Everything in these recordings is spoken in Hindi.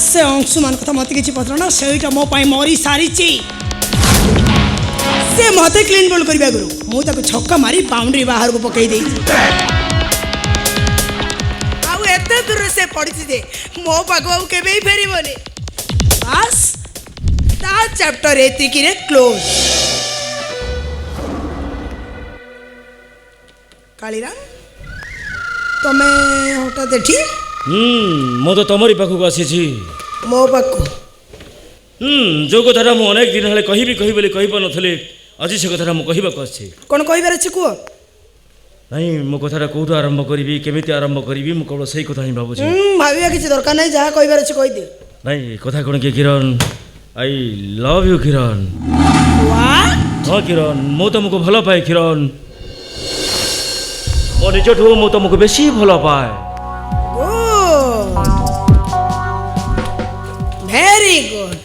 से अंशुमान कथा मत किसी पचरना सेटा मो पाई मरी सारी से मते क्लीन बोल करबा गुरु मु ताको छक्का मारी बाउंड्री बाहर को पकई देई आउ एते दूर से पड़ी जे मो पागो केबे ही फेरीबोनी बस ता चैप्टर एतिकी रे क्लोज कालीराम तमे हटा देठी मो तो तमरी पाखक आसी मो पाखु जो कथा मु अनेक दिन हेले कहि बोली कहि पानथले आज से कथा मु कहबाक आछि कोन कहिबार अछि को नहीं मो कथा कोठु आरंभ करबी केमिति आरंभ करबी मु केवल सही कथा ही भाबुछि भाबिया किछि दरकार नै जहा कहिबार अछि कहि दे नहीं कथा कोन के Kiran I love you Kiran what हां किरण मु तुमको भलो पाए किरण मो निजठु मु तुमको बेसी भलो पाए वेरी गुड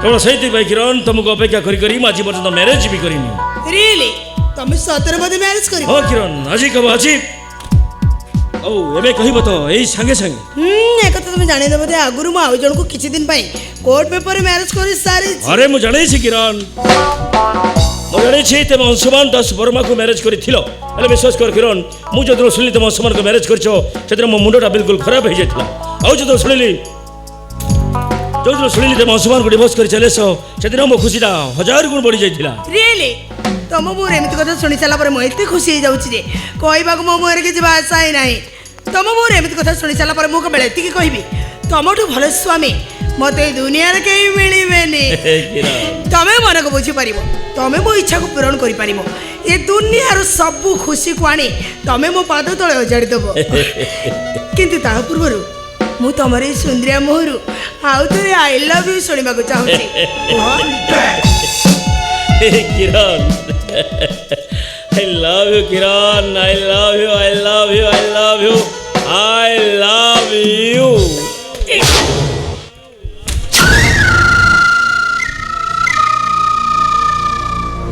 केवल सही भाई किरण तुमको अपेक्षा करी करी आज पर्यंत मैरिज भी करीनी रियली तुम सतरे बदे मैरिज करी हां किरण आज कब आज ओ एबे कहिबो तो एई संगे संगे एक तो तुम जानि न बदे आगुरु म आउ जण को किछि दिन पई कोर्ट पेपर मैरिज करी सारी अरे मु जानै छी किरण मु जानै छी ते अंशुमान दास वर्मा को मैरिज करी थिलो अरे विश्वास कर किरण मु जदरो सुनली ते अंशुमान को मैरिज करछो सेतिर मो मुंडटा बिल्कुल खराब हो जायतला आउ जदरो सुनली जो सुनिली तुम अंशुमान को डिवोर्स कर चले सो सेदिन मो खुशीटा 1000 गुण बढ़ी जाइथिला रियली तुम मोर एमती कथा सुनी साला पर मो एते खुशी हो जाउछि जे कहबा को मो मोर के भाषा ही नाही तुम मोर एमती कथा सुनी साला पर मो को बेले एति कहबी तुमठु भले स्वामी मते दुनिया रे केही मिलिबेनी तमे मन को बुझी परिबो तमे मो इच्छा को पूर्ण करि परिबो ए दुनिया रो सब खुशी को आनी तमे मो पाद तळे उजाड़ी देबो किंतु ता पूर्वरु मु तमरे सुंदरिया मोहरु आउ तोरे आई लव यू सुनिबा को चाहूची Kiran I love you Kiran I love you I love you I love you I love you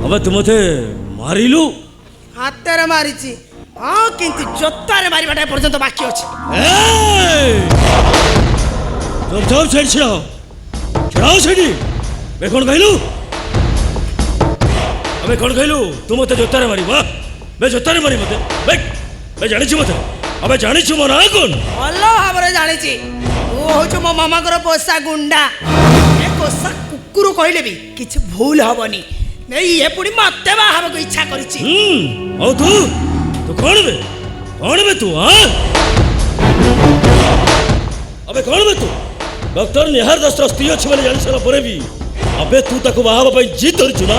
अब तुम थे मारिलु हातरे मारिची हां किंतु जोत्तारे मारिबाटा पर्यंत बाकी अछि जब जब साइड छिड़ाओ छिड़ाओ साइड मैं कौन कहलू अबे कौन कहलू तू मत जोतारे मारी वाह मैं जोतारे मारी मत मैं जानी छु मत अबे जानी छु मोर आ कौन अल्लाह हमरे जानी छि तू हो छु मो मामा कर पोसा गुंडा ए कोसा कुकुर कहले भी किछ भूल हबनी नहीं ये पुडी मते बा हमको इच्छा करी छि ओ तू कौन बे तू हां अबे कौन बे तू डॉक्टर निहार दास स्त्री अच्छी बोले जान सारा पर भी अबे तू ताको बाहा भाई जीत धरछु ना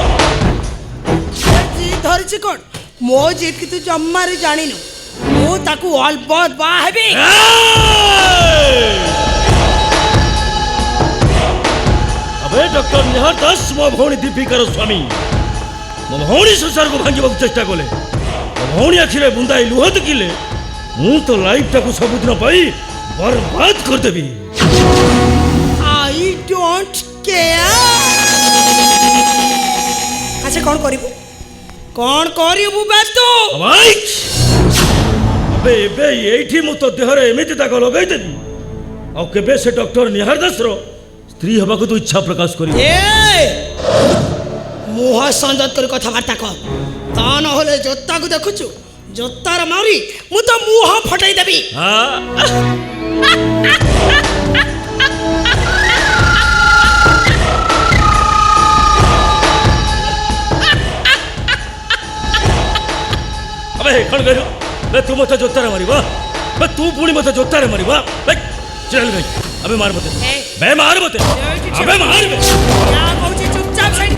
जीत धरछि कोन मो जीत की तू जम्मारी जानिनु मो ताको ऑल बहुत बा हेबी अबे डॉक्टर निहार दास मो भौणी दीपिकार स्वामी मो भौणी संसार को भांगी चेष्टा कले मो भौणी आखिरे बुंदाई लुह किले मु तो लाइफ टाको सबुदिन पाई बर्बाद कर देबी I don't care. अच्छा कौन करिबू बे तू भाई अबे बे एठी मु तो देहरे एमिति ताको लगाई देबी आ केबे से डॉक्टर निहार दास रो स्त्री हबा को तू इच्छा प्रकाश करी ए मुह संजत कर कथा वार्ता कर ता न होले जोत्ता को देखुछु जोत्तार मारी मु तो मुह फटाई देबी हां अबे कौन कहियो बे तू मत जोतारे मारिबा बे तू पुणी मत जोतारे मारिबा बे चल भाई अबे मार मत बे मार मत अबे मार बे क्या कहूची चुपचाप साइड